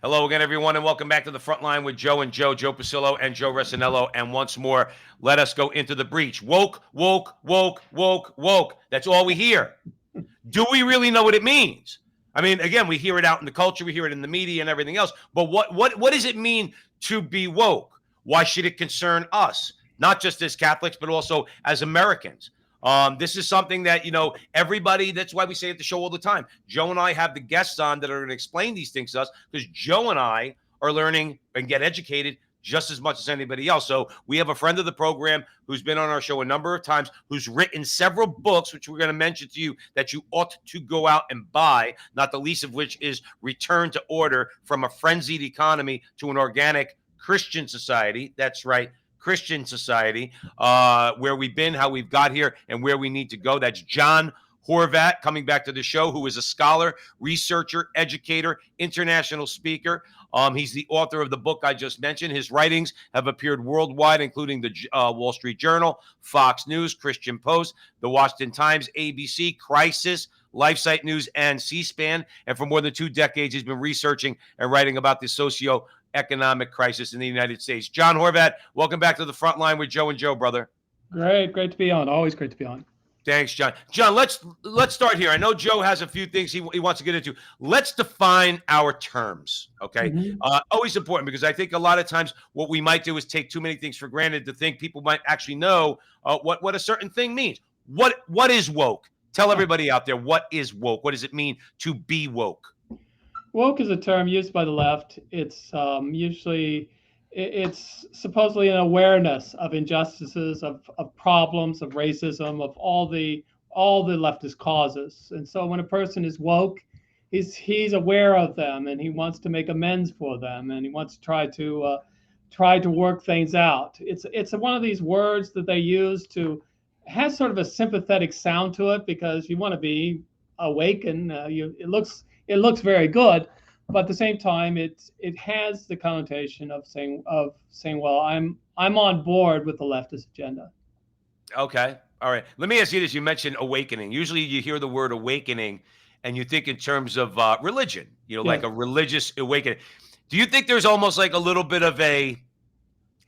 Hello again, everyone, and welcome back to the front line with Joe and Joe Pasillo and Joe Resinello. And once more, let us go into the breach. Woke, woke, woke, woke, woke. That's all we hear. Do we really know what it means? I mean, again, we hear it out in the culture, we hear it in the media and everything else. But what does it mean to be woke? Why should it concern us? Not just as Catholics, but also as Americans. This is something that, everybody, that's why we say at the show all the time. Joe and I have the guests on that are going to explain these things to us because Joe and I are learning and get educated just as much as anybody else. So we have a friend of the program who's been on our show a number of times, who's written several books, which we're going to mention to you that you ought to go out and buy, not the least of which is Return to Order: From a Frenzied Economy to an Organic Christian Society. That's right. Christian Society, where we've been, how we've got here, and where we need to go. That's Jon Horvat coming back to the show, who is a scholar, researcher, educator, international speaker. He's the author of the book I just mentioned. His writings have appeared worldwide, including the Wall Street Journal, Fox News, Christian Post, the Washington Times, ABC, Crisis, LifeSite News, and C-SPAN. And for more than 2 decades, he's been researching and writing about the socio-economic crisis in the United States. Jon Horvat, welcome back to the front line with Joe and Joe, brother. Great to be on. Always great to be on. Thanks, Jon. Jon, let's start here. I know Joe has a few things he wants to get into. Let's define our terms, okay? Always important, because I think a lot of times what we might do is take too many things for granted to think people might actually know what a certain thing means. What is woke? Tell everybody out there, what is woke? What does it mean to be woke? Woke is a term used by the left. It's it's supposedly an awareness of injustices, of problems, of racism, of all the leftist causes. And so when a person is woke, he's aware of them, and he wants to make amends for them, and he wants to try to work things out. It's one of these words that they use to has sort of a sympathetic sound to it, because you want to be awakened. It looks very good, but at the same time, it has the connotation of saying, well, I'm on board with the leftist agenda. Okay. All right. Let me ask you this. You mentioned awakening. Usually you hear the word awakening and you think in terms of religion, like Yes. a religious awakening. Do you think there's almost like a little bit of I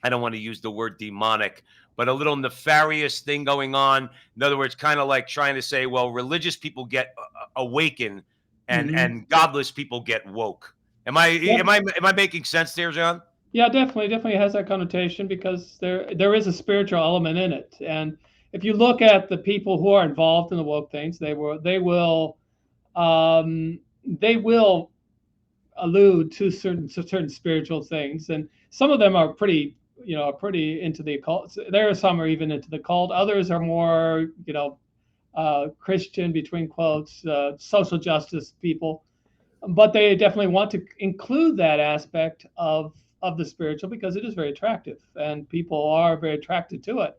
don't want to use the word demonic, but a little nefarious thing going on? In other words, kind of like trying to say, well, religious people get awakened and Mm-hmm. godless people get woke. Am I Yep. am I am I making sense there, Jon? Yeah, definitely has that connotation, because there is a spiritual element in it. And if you look at the people who are involved in the woke things, they will allude to certain spiritual things, and some of them are pretty into the occult. There are some are even into the cult. Others are more Christian, between quotes, social justice people, but they definitely want to include that aspect of the spiritual, because it is very attractive, and people are very attracted to it.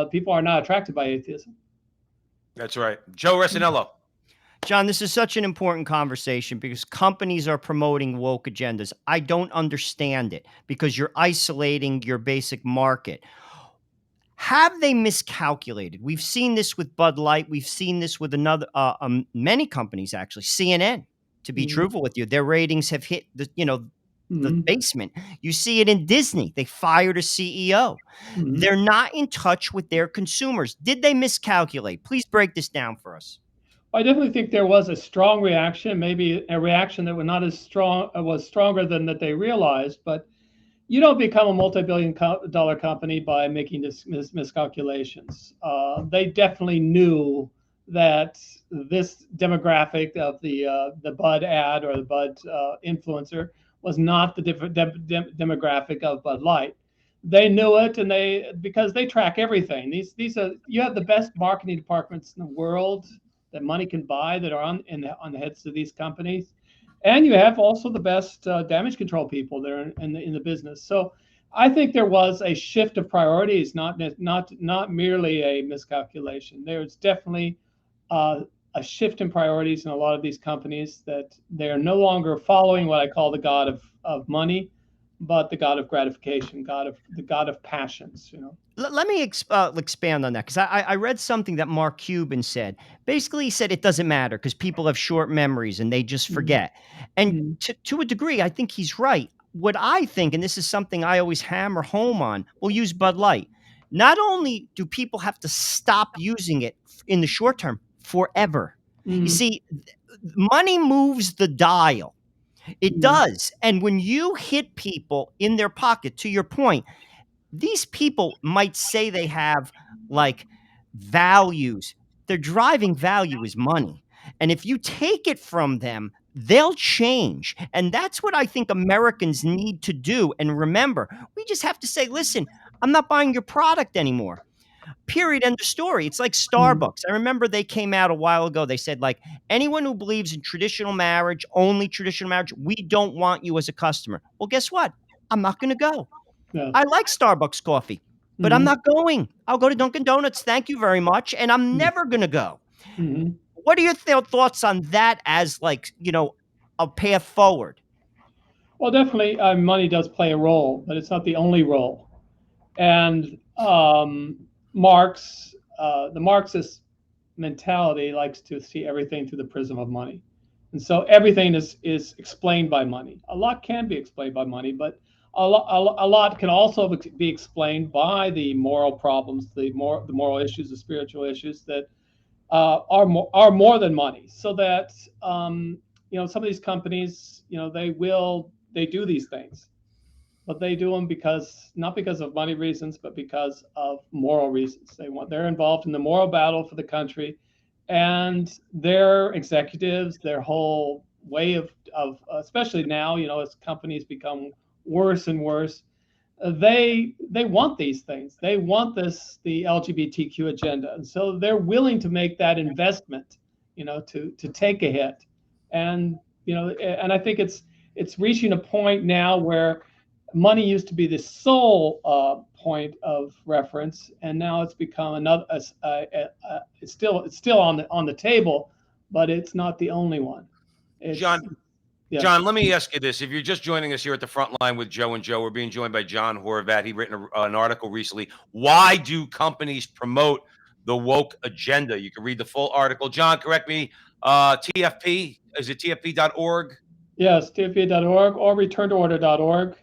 People are not attracted by atheism. That's right. Joe Resinello. Jon, this is such an important conversation because companies are promoting woke agendas. I don't understand it because you're isolating your basic market. Have they miscalculated? We've seen this with Bud Light. We've seen this with many companies, actually. CNN, to be Mm-hmm. truthful with you, their ratings have hit the Mm-hmm. basement. You see it in Disney. They fired a CEO. Mm-hmm. They're not in touch with their consumers. Did they miscalculate? Please break this down for us. I definitely think there was a strong reaction, maybe a reaction that was not as strong, was stronger than that they realized. But you don't become a multi-billion-dollar company by making miscalculations. They definitely knew that this demographic of the Bud ad, or the Bud influencer, was not the demographic of Bud Light. They knew it, and because they track everything. These are You have the best marketing departments in the world that money can buy, that are on the heads of these companies, and you have also the best damage control people that are in the business. So I think there was a shift of priorities, not merely a miscalculation. There's definitely a shift in priorities in a lot of these companies, that they're no longer following what I call the god of money, but the god of gratification, the god of passions. Let me expand on that, because I read something that Mark Cuban said. Basically, he said it doesn't matter because people have short memories and they just forget. And Mhm. to a degree, I think he's right. What I think, and this is something I always hammer home on, we'll use Bud Light. Not only do people have to stop using it in the short term, forever. You Mhm. see, money moves the dial. It Mhm. does. And when you hit people in their pocket, to your point, these people might say they have like values. Their driving value is money. And if you take it from them, they'll change. And that's what I think Americans need to do. And remember, we just have to say, listen, I'm not buying your product anymore. Period. End of story. It's like Mhm. Starbucks. I remember they came out a while ago. They said, like, anyone who believes in traditional marriage, only traditional marriage, we don't want you as a customer. Well, guess what? I'm not going to go. Yeah. I like Starbucks coffee, but I'm Mhm. not going. I'll go to Dunkin' Donuts. Thank you very much. And I'm never going to go. Mhm. What are your thoughts on that as, like, a path forward? Well, definitely, money does play a role, but it's not the only role. And the Marxist mentality likes to see everything through the prism of money, and so everything is explained by money. A lot can be explained by money, but a lot can also be explained by the moral problems, the moral issues, the spiritual issues that are more than money. So that some of these companies, they do these things, but they do them not because of money reasons, but because of moral reasons. They're involved in the moral battle for the country, and their executives, their whole way of especially now, as companies become worse and worse, they want these things. They want the LGBTQ agenda, and so they're willing to make that investment, to take a hit, and I think it's reaching a point now where money used to be the sole point of reference, and now it's become another. It's still on the table, but it's not the only one. John, It's Yes. John, let me ask you this. If you're just joining us here at the front line with Joe and Joe, we're being joined by Jon Horvat. He written an article recently. Why do companies promote the woke agenda? You can read the full article. John, correct me. TFP, is it TFP.org? Yes, TFP.org or returntoorder.org.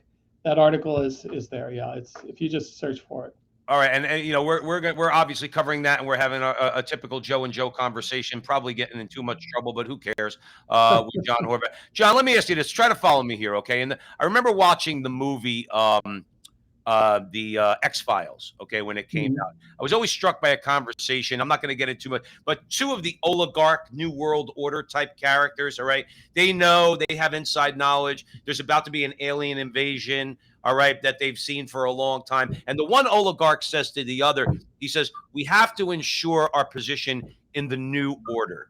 That article is there. Yeah, it's if you just search for it. All right, and we're obviously covering that, and we're having a typical Joe and Joe conversation, probably getting in too much trouble, but who cares? With Jon Horvat. John, let me ask you this. Try to follow me here, okay? And I remember watching the movie, the X Files, okay, when it came Mhm. out. I was always struck by a conversation. I'm not going to get into much, but two of the oligarch New World Order type characters, all right, they know, they have inside knowledge. There's about to be an alien invasion, all right, that they've seen for a long time. And the one oligarch says to the other, he says, we have to ensure our position in the new order.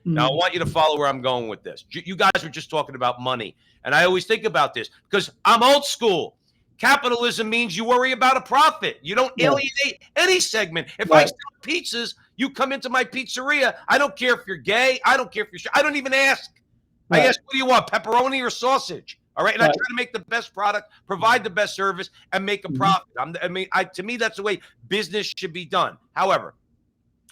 Now, I Mhm. want you to follow where I'm going with this. You guys were just talking about money. And I always think about this because I'm old school. Capitalism means you worry about a profit. You don't Yes. alienate any segment. If I Right. sell pizzas, you come into my pizzeria. I don't care if you're gay. I don't care if you're. I don't even ask. I Right. ask, what do you want, pepperoni or sausage? All right, and I Right. try to make the best product, provide the best service, and make a Mhm. profit. To me, that's the way business should be done. However,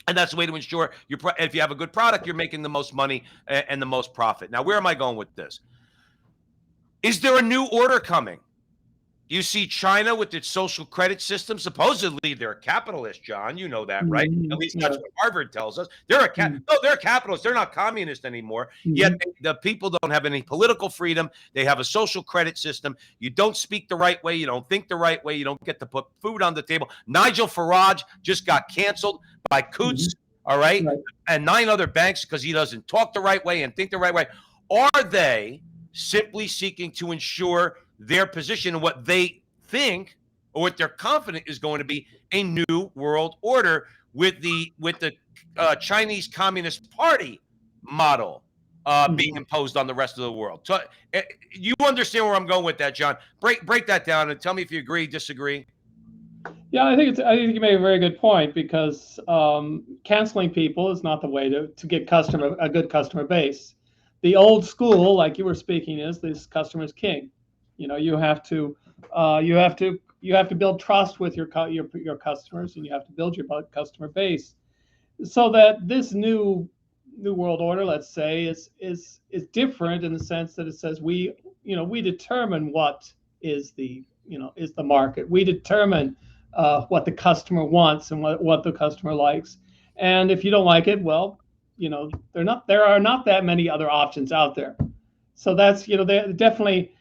and that's the way to ensure if you have a good product, you're making the most money and the most profit. Now, where am I going with this? Is there a new order coming? You see China with its social credit system. Supposedly, they're a capitalist, John. You know that, right? At Mhm. least that's Yeah. what Harvard tells us. They're capitalists. They're not communist anymore. Yet Mhm. the people don't have any political freedom. They have a social credit system. You don't speak the right way. You don't think the right way. You don't get to put food on the table. Nigel Farage just got canceled by Coots, Mhm. all right, Right. and 9 other banks because he doesn't talk the right way and think the right way. Are they simply seeking to ensure their position and what they think or what they're confident is going to be a new world order with the Chinese Communist Party model being Mhm. imposed on the rest of the world? So you understand where I'm going with that, John? Break that down and tell me if you agree, disagree. Yeah, I think you made a very good point because canceling people is not the way to get a good customer base. The old school, like you were speaking, is this customer's king. You know, you have to build trust with your customers, and you have to build your customer base, so that this new world order, let's say, is different in the sense that it says we determine what is the market. We determine what the customer wants and what the customer likes. And if you don't like it, well, there are not that many other options out there. So that's they definitely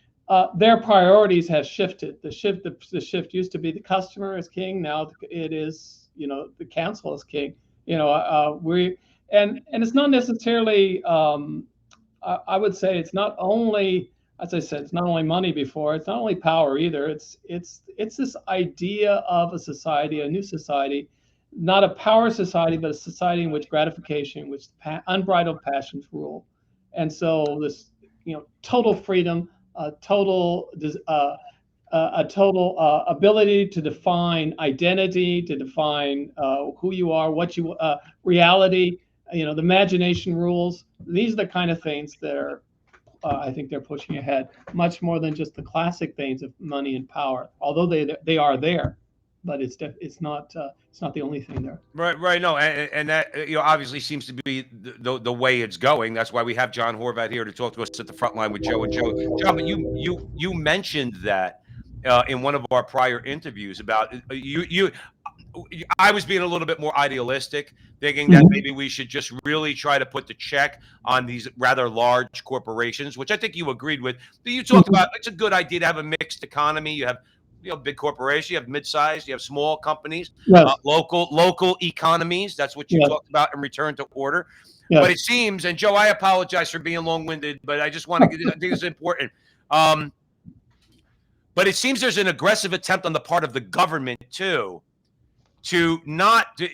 their priorities have shifted. The shift used to be the customer is king. Now it is the council is king. We and it's not necessarily. I would say it's not only, as I said, it's not only money before. It's not only power either. It's this idea of a society, a new society, not a power society, but a society in which gratification, which unbridled passions rule. And so this, total freedom, a total ability to define identity, to define who you are, what you reality. The imagination rules. These are the kind of things that are, I think, they're pushing ahead much more than just the classic things of money and power. Although they are there, but it's not the only thing there. Right. No, and that obviously seems to be the way it's going. That's why we have Jon Horvat here to talk to us at the front line with Joe and Joe. John, but you mentioned that in one of our prior interviews about you. I was being a little bit more idealistic, thinking that maybe we should just really try to put the check on these rather large corporations, which I think you agreed with. But you talked about it's a good idea to have a mixed economy. You have big corporations, you have mid-sized, you have small companies, Yes. local economies. That's what you Yes. talked about in return to order. Yes. But it seems, and Joe, I apologize for being long-winded, but I just want to, I think it's important. But it seems there's an aggressive attempt on the part of the government too, to not, to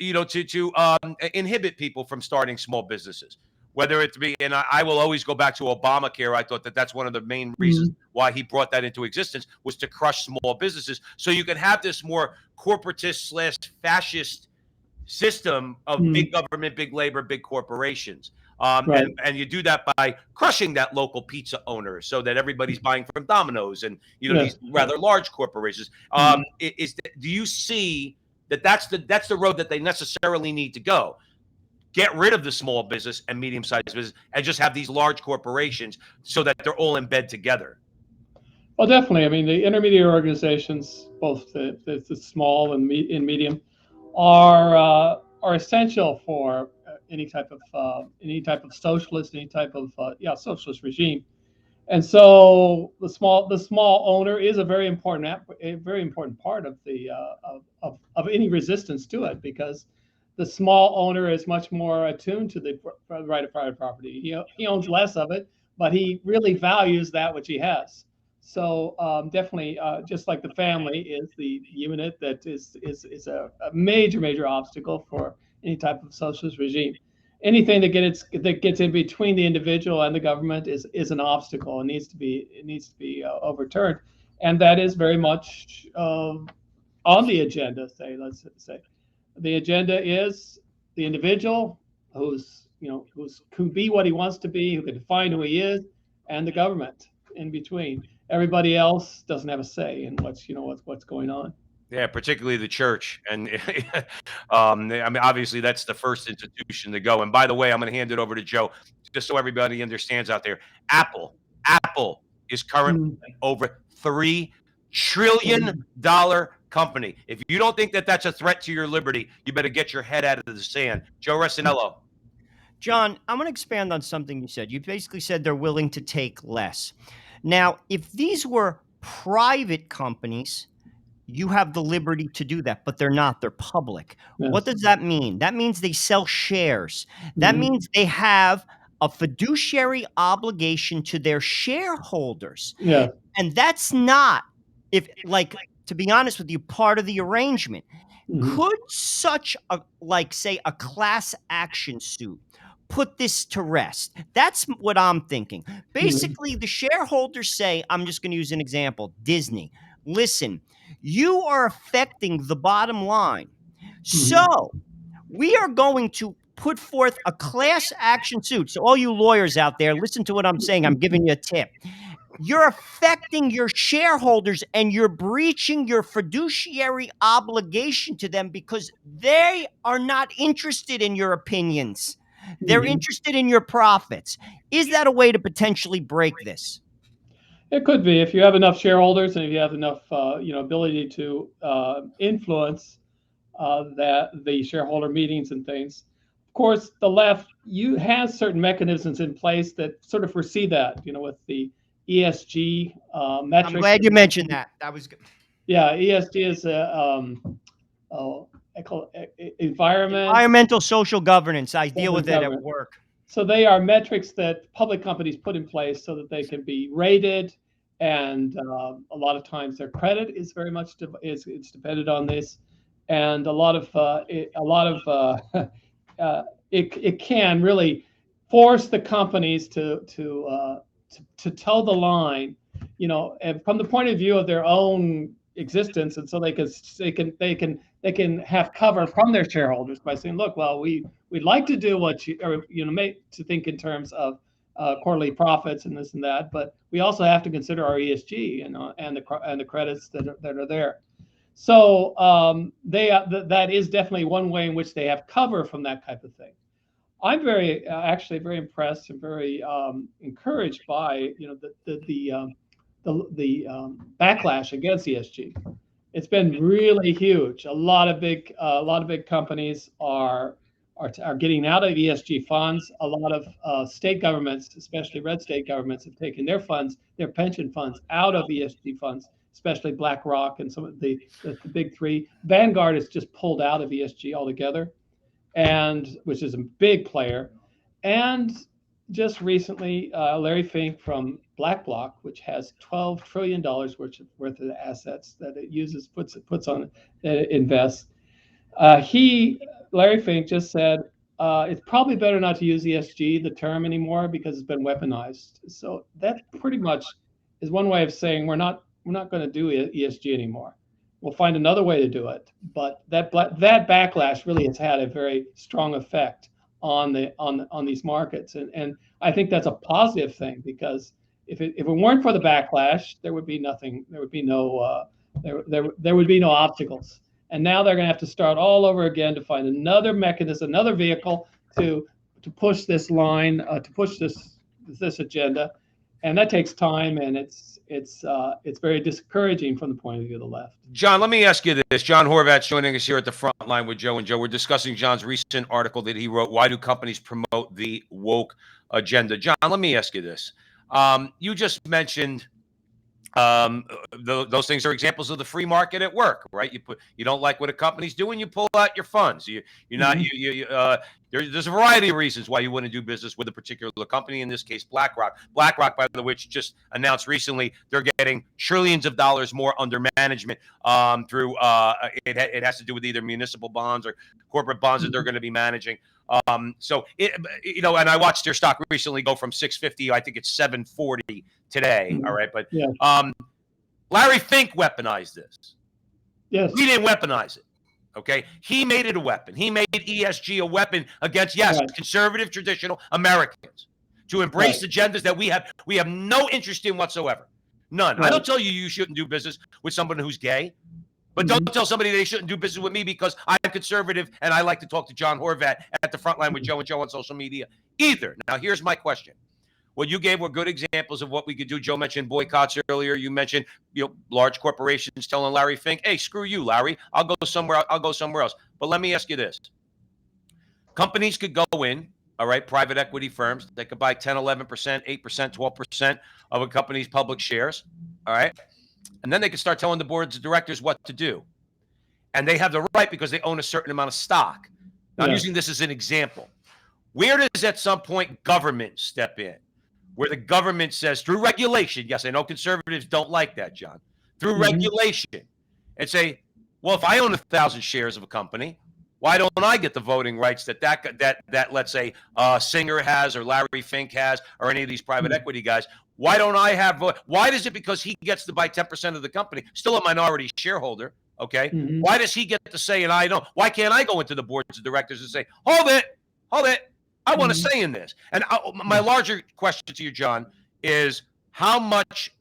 inhibit people from starting small businesses. Whether it be, and I will always go back to Obamacare. I thought that that's one of the main reasons why he brought that into existence, was to crush small businesses. So you can have this more corporatist / fascist system of big government, big labor, big corporations. Right. And you do that by crushing that local pizza owner, so that everybody's buying from Domino's and Yes. these rather large corporations. Do you see that that's the road that they necessarily need to go? Get rid of the small business and medium-sized business and just have these large corporations so that they're all in bed together. Well, definitely. I mean, the intermediate organizations, both the small and medium, are essential for any type of socialist, any type of socialist regime. And so the small owner is a very important part of the of any resistance to it, because the small owner is much more attuned to the right of private property. He owns less of it, but he really values that which he has. So definitely, just like the family is the unit that is a major obstacle for any type of socialist regime. Anything that gets in between the individual and the government is an obstacle and needs to be overturned, and that is very much on the agenda. Let's say the agenda is the individual who can be what he wants to be, who can define who he is, and the government in between. Everybody else doesn't have a say in what's going on. Yeah, particularly the church. And I mean, obviously, that's the first institution to go. And by the way, I'm going to hand it over to Joe, just so everybody understands out there. Apple is currently over $3 trillion company. If you don't think that that's a threat to your liberty, you better get your head out of the sand. Joe Resinello. John, I'm going to expand on something you said. You basically said they're willing to take less. Now, if these were private companies, you have the liberty to do that, but they're not. They're public. Yes. What does that mean? That means they sell shares. That means they have a fiduciary obligation to their shareholders. Yeah. And that's not, to be honest with you, part of the arrangement. Could such say a class action suit put this to rest? That's what I'm thinking. Basically, the shareholders say, I'm just going to use an example, Disney. Listen, you are affecting the bottom line. So we are going to put forth a class action suit. So all you lawyers out there, listen to what I'm saying. I'm giving you a tip. you're affecting your shareholders and you're breaching your fiduciary obligation to them because they are not interested in your opinions. They're Mhm. interested in your profits. Is that a way to potentially break this? It could be if you have enough shareholders and if you have enough, ability to influence that the shareholder meetings and things. Of course, the left has certain mechanisms in place that sort of foresee that, with the ESG I'm metrics. glad you mentioned that. That was good. Yeah, ESG is I call it environment, Environmental social governance. I deal social with it at governance. work. So they are metrics that public companies put in place so that they can be rated, and a lot of times their credit is very much it's dependent on this, and a lot of it can really force the companies to toe the line, and from the point of view of their own existence, and so they can have cover from their shareholders by saying, look, well, we'd like to do what make to think in terms of quarterly profits and this and that, but we also have to consider our ESG and the credits that are there. So that is definitely one way in which they have cover from that type of thing. I'm actually very impressed and very encouraged by the backlash against ESG. It's been really huge. A lot of big companies are getting out of ESG funds. A lot of state governments, especially red state governments, have taken their pension funds out of ESG funds, especially BlackRock and some of the big three. Vanguard has just pulled out of ESG altogether, and which is a big player. And just recently, Larry Fink from BlackRock, which has $12 trillion worth of assets that it puts on, that it invests. Larry Fink just said it's probably better not to use ESG, the term, anymore because it's been weaponized. So that pretty much is one way of saying we're not going to do ESG anymore. We'll find another way to do it. But that backlash really has had a very strong effect on these markets, and I think that's a positive thing, because if it weren't for the backlash, there would be nothing. There would be no obstacles. And now they're going to have to start all over again to find another mechanism, another vehicle to push this line, to push this agenda, and that takes time, and it's very discouraging from the point of view of the left. John, let me ask you this. Jon Horvat's joining us here at the front line with Joe and Joe. We're discussing John's recent article that he wrote, Why Do Companies Promote the Woke Agenda? John, let me ask you this. You just mentioned those things are examples of the free market at work, right? You don't like what a company's doing, you pull out your funds. There's a variety of reasons why you wouldn't do business with a particular company. In this case, BlackRock. BlackRock, by the way, which just announced recently, they're getting trillions of dollars more under management through it has to do with either municipal bonds or corporate bonds that they're going to be managing. And I watched their stock recently go from 650, I think it's 740 today. All right. But Larry Fink weaponized this. Yes. He didn't weaponize it. Okay. He made it a weapon. He made ESG a weapon against, conservative, traditional Americans to embrace agendas that we have no interest in whatsoever. None. I don't tell you shouldn't do business with someone who's gay. But don't tell somebody they shouldn't do business with me because I'm conservative and I like to talk to Jon Horvat at the front line with Joe and Joe on social media either. Now, here's my question. What you gave were good examples of what we could do. Joe mentioned boycotts earlier. You mentioned large corporations telling Larry Fink, hey, screw you, Larry. I'll go somewhere else. But let me ask you this. Companies could go in, all right, private equity firms. They could buy 10, 11%, 8%, 12% of a company's public shares, all right? And then they can start telling the boards of directors what to do. And they have the right because they own a certain amount of stock. Now, I'm using this as an example. Where does at some point government step in? Where the government says through regulation, yes, I know conservatives don't like that, John, through regulation, and say, well, if I own 1,000 shares of a company, why don't I get the voting rights that let's say Singer has or Larry Fink has or any of these private equity guys? Why don't I have vote? Why is it because he gets to buy 10% of the company, still a minority shareholder? Okay. Why does he get to say and I don't? Why can't I go into the boards of directors and say, hold it. I want to say in this. And my larger question to you, John, is how much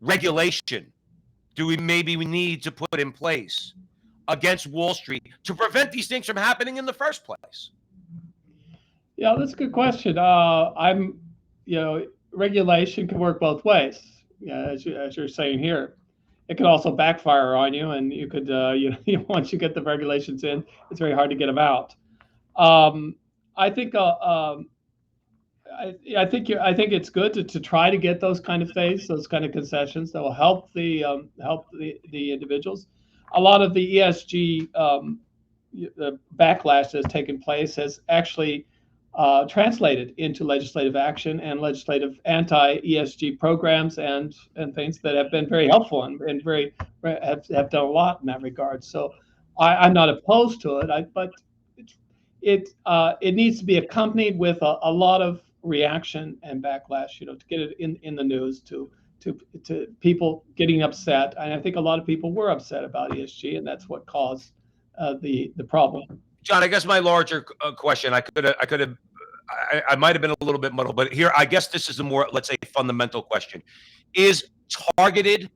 regulation do we need to put in place against Wall Street to prevent these things from happening in the first place? Yeah, that's a good question. Regulation can work both ways. Yeah, as you're saying here, it could also backfire on you, and you could, once you get the regulations in, it's very hard to get them out. I think I think it's good to try to get those kind of things, those kind of concessions that will help the individuals. A lot of the ESG the backlash that has taken place has actually translated into legislative action and legislative anti-ESG programs and things that have been very helpful and very have done a lot in that regard. So I'm not opposed to it, but it needs to be accompanied with a lot of reaction and backlash, to get it in the news, to people getting upset. And I think a lot of people were upset about ESG, and that's what caused the problem. John, I guess my larger question, I might have been a little bit muddled, but here, I guess this is a more, let's say, fundamental question. Is targeted,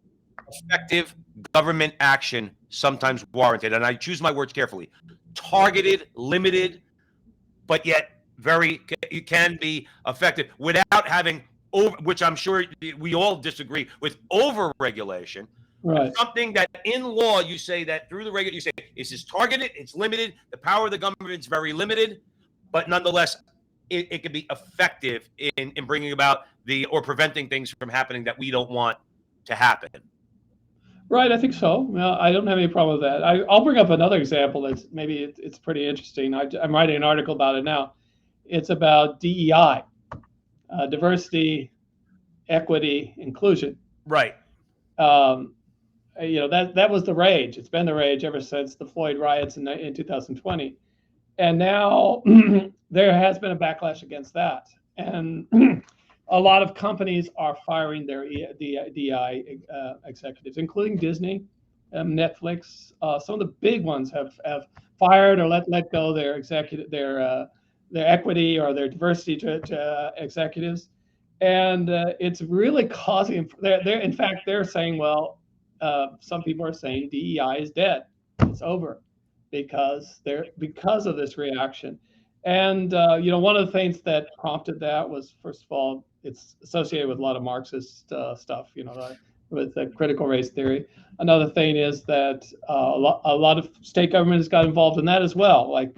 effective government action sometimes warranted? And I choose my words carefully. Targeted, limited, but yet it can be effective without having over, which I'm sure we all disagree with, over-regulation. Right. Something that in law you say that through the regular, you say this is targeted, it's limited, the power of the government is very limited, but nonetheless, it can be effective in bringing about or preventing things from happening that we don't want to happen. Right, I think so. Well, I don't have any problem with that. I'll bring up another example that's maybe it's pretty interesting. I'm writing an article about it now. It's about DEI, diversity, equity, inclusion. Right. That was the rage. It's been the rage ever since the Floyd riots in 2020, and now there has been a backlash against that, and a lot of companies are firing their DEI executives, including Disney, Netflix. Some of the big ones have fired or let go their equity or their diversity to executives, and it's really causing. In fact, they're saying, well, some people are saying DEI is dead. It's over because of this reaction. And one of the things that prompted that was, first of all, it's associated with a lot of Marxist stuff, with the critical race theory. Another thing is that a lot of state governments got involved in that as well, like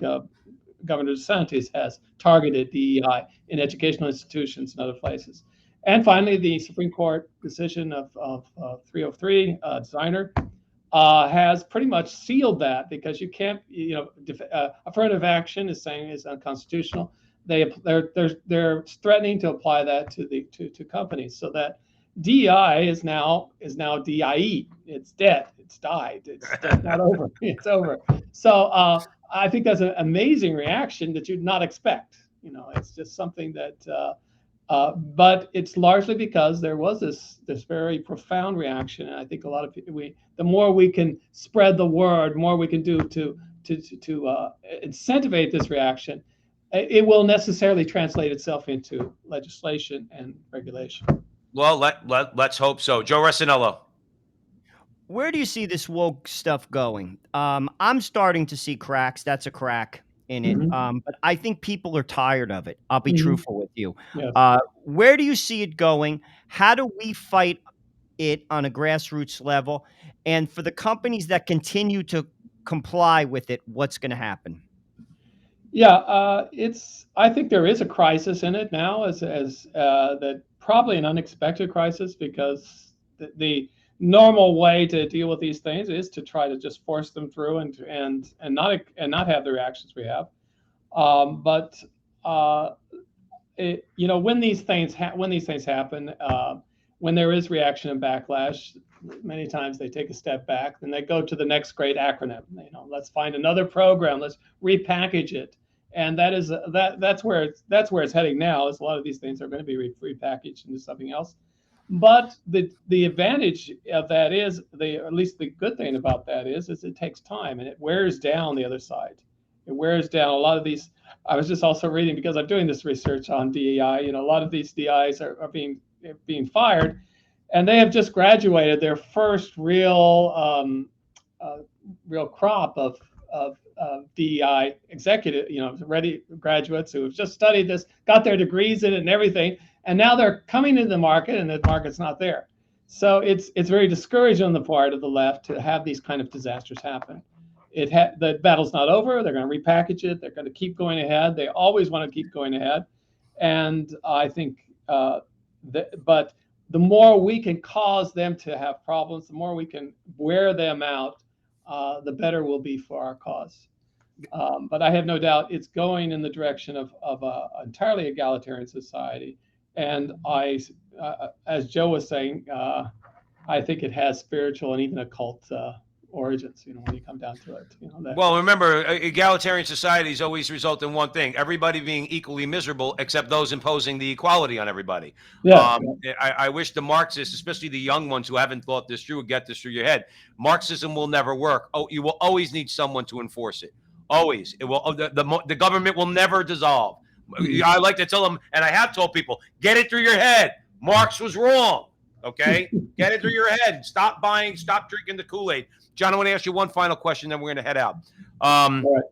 Governor DeSantis has targeted DEI in educational institutions and other places. And finally, the Supreme Court decision of 303 Designer has pretty much sealed that, because you can't, affirmative action is saying is unconstitutional. They're threatening to apply that to companies, so that DEI is now DIE. It's dead. It's died. It's not over. It's over. So I think that's an amazing reaction that you'd not expect. It's just something that. But it's largely because there was this very profound reaction, and I think a lot of people. The more we can spread the word, more we can do to incentivize this reaction, it will necessarily translate itself into legislation and regulation. Well, let's hope so. Joe Resinello. Where do you see this woke stuff going? I'm starting to see cracks. That's a crack in it. Mm-hmm. But I think people are tired of it. I'll be truthful with you. Yes. Where do you see it going? How do we fight it on a grassroots level? And for the companies that continue to comply with it, what's going to happen? Yeah, I think there is a crisis in it now, as that probably an unexpected crisis, because the normal way to deal with these things is to try to just force them through and not have the reactions we have. When these things happen, when there is reaction and backlash, many times they take a step back and they go to the next great acronym. Let's find another program. Let's repackage it, and that's where it's heading now. Is a lot of these things are going to be repackaged into something else. But the advantage of that is, at least the good thing about that is it takes time, and it wears down the other side. It wears down a lot of these. I was just also reading, because I'm doing this research on DEI. A lot of these DEIs are being being fired, and they have just graduated their first real crop of DEI executive, ready graduates who have just studied this, got their degrees in it and everything, and now they're coming into the market, and the market's not there. So it's very discouraging on the part of the left to have these kind of disasters happen. The battle's not over. They're going to repackage it. They're going to keep going ahead. They always want to keep going ahead, and I think, but the more we can cause them to have problems, the more we can wear them out, the better will be for our cause. But I have no doubt it's going in the direction of an entirely egalitarian society. And as Joe was saying, I think it has spiritual and even occult origins, when you come down to it. Well, remember, egalitarian societies always result in one thing: everybody being equally miserable, except those imposing the equality on everybody. Yeah. I wish the Marxists, especially the young ones who haven't thought this through, would get this through your head. Marxism will never work. Oh, you will always need someone to enforce it. Always. It will. The government will never dissolve. I like to tell them, and I have told people, get it through your head. Marx was wrong. Okay? Get it through your head. Stop drinking the Kool-Aid. John, I want to ask you one final question, then we're going to head out. Right.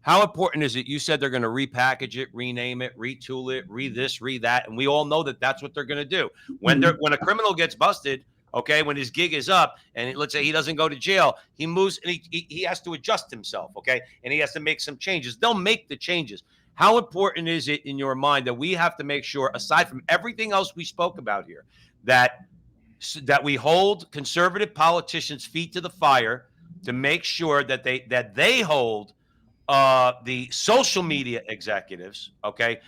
How important is it? You said they're going to repackage it, rename it, retool it, this, that, and we all know that that's what they're going to do. When a criminal gets busted, okay, when his gig is up, and let's say he doesn't go to jail, he moves and he has to adjust himself, okay, and he has to make some changes. They'll make the changes. How important is it in your mind that we have to make sure, aside from everything else we spoke about here, that we hold conservative politicians' feet to the fire to make sure that they hold the social media executives, okay,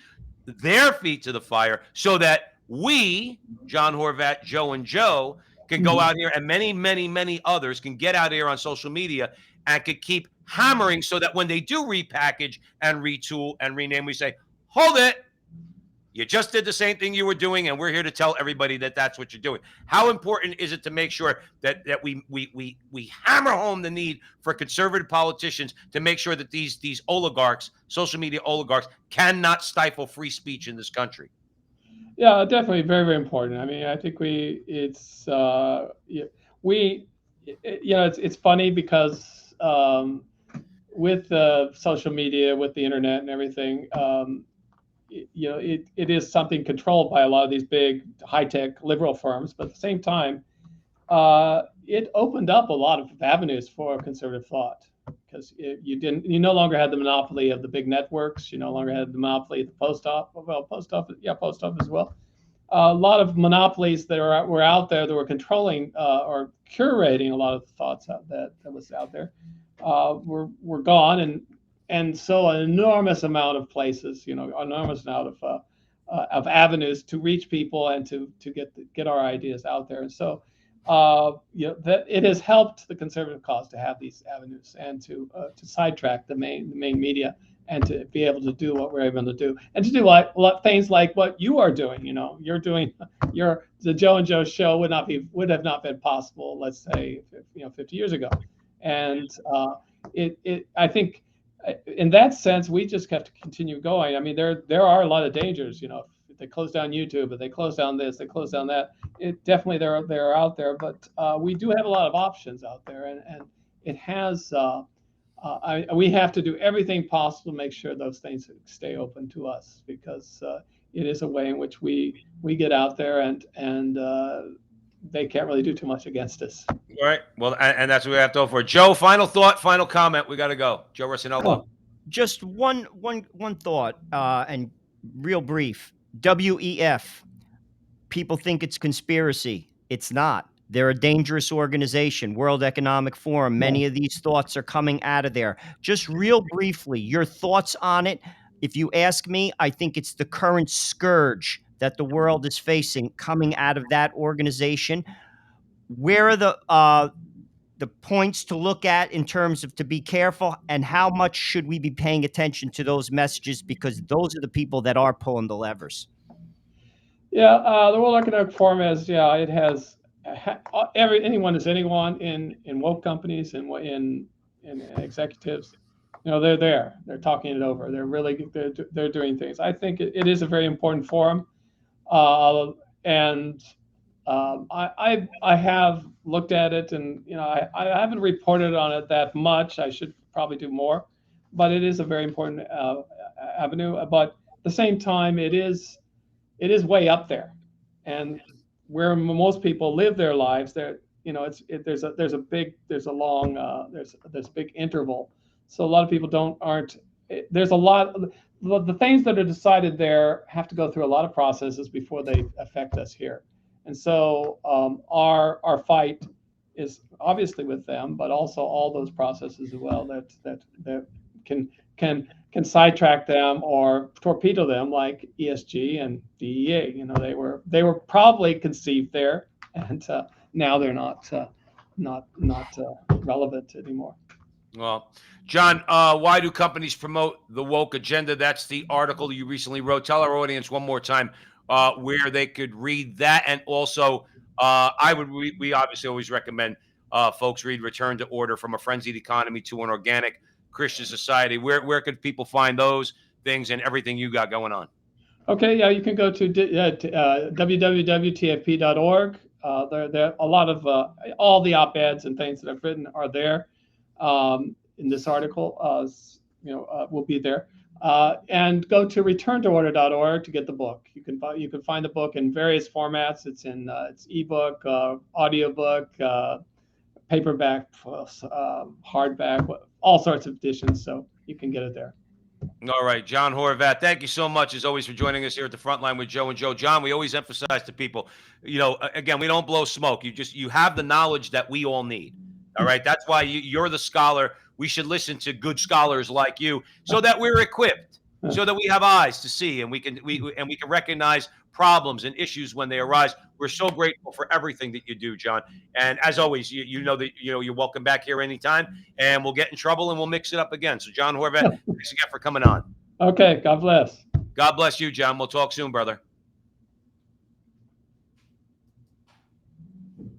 their feet to the fire, so that we, Jon Horvat, Joe, and Joe, can go out here, and many, many, many others can get out here on social media and could keep hammering, so that when they do repackage and retool and rename, we say, hold it. You just did the same thing you were doing, and we're here to tell everybody that that's what you're doing. How important is it to make sure that we hammer home the need for conservative politicians to make sure that these oligarchs, social media oligarchs, cannot stifle free speech in this country? Yeah, definitely very, very important. I mean, I think it's funny because with social media, with the internet and everything, it is something controlled by a lot of these big high-tech liberal firms, but at the same time, it opened up a lot of avenues for conservative thought, because you no longer had the monopoly of the big networks. You no longer had the monopoly of the post office as well. A lot of monopolies that were out there that were controlling or curating a lot of the thoughts that was out there were gone, and so an enormous amount of places, enormous amount of avenues to reach people and to get our ideas out there. And so, that it has helped the conservative cause to have these avenues and to sidetrack the main media and to be able to do what we're able to do, and to do things like what you are doing. You're doing the Joe and Joe show would have not been possible, let's say, 50 years ago, and I think, in that sense, we just have to continue going. I mean, there are a lot of dangers. If they close down YouTube, if they close down this, they close down that. It definitely they're out there, but we do have a lot of options out there, and it has. We have to do everything possible to make sure those things stay open to us, because it is a way in which we get out there, and they can't really do too much against us. All right. Well, and that's what we have to go for. Joe, final thought, final comment. We got to go. Joe Rossinello. Just one thought, and real brief. WEF. People think it's conspiracy. It's not. They're a dangerous organization. World Economic Forum. Many of these thoughts are coming out of there. Just real briefly, your thoughts on it. If you ask me, I think it's the current scourge that the world is facing coming out of that organization. Where are the points to look at in terms of to be careful, and how much should we be paying attention to those messages, because those are the people that are pulling the levers? Yeah, the World Economic Forum it has anyone in woke companies and in executives. They're there. They're talking it over. They're doing things. I think it is a very important forum. and I have looked at it, and I haven't reported on it that much. I should probably do more, but it is a very important avenue. But at the same time, it is way up there, and where most people live their lives, there's a long there's a big interval, so a lot of people aren't. There's a lot. The things that are decided there have to go through a lot of processes before they affect us here. And so our fight is obviously with them, but also all those processes as well that can sidetrack them or torpedo them, like ESG and DEA. They were probably conceived there, and now they're not relevant anymore. Well, Jon, why do companies promote the woke agenda? That's the article you recently wrote. Tell our audience one more time where they could read that, and also we obviously always recommend folks read Return to Order: From a Frenzied Economy to an Organic Christian Society. Where could people find those things and everything you got going on? Okay, yeah, you can go to www.tfp.org. There a lot of all the op-eds and things that I've written are there in this article. Will be there. And go to returntoorder.org to get the book. You can find the book in various formats. It's in it's ebook, audiobook, paperback, hardback, all sorts of editions. So you can get it there. All right, Jon Horvat, thank you so much, as always, for joining us here at the Frontline with Joe and Joe. Jon, we always emphasize to people, again, we don't blow smoke. You have the knowledge that we all need. All right, that's why you're the scholar. We should listen to good scholars like you, so that we're equipped, so that we have eyes to see, and we can recognize problems and issues when they arise. We're so grateful for everything that you do, Jon. And as always, you know that you're welcome back here anytime, and we'll get in trouble and we'll mix it up again. So, Jon Horvat, thanks again for coming on. Okay, God bless. God bless you, Jon. We'll talk soon, brother.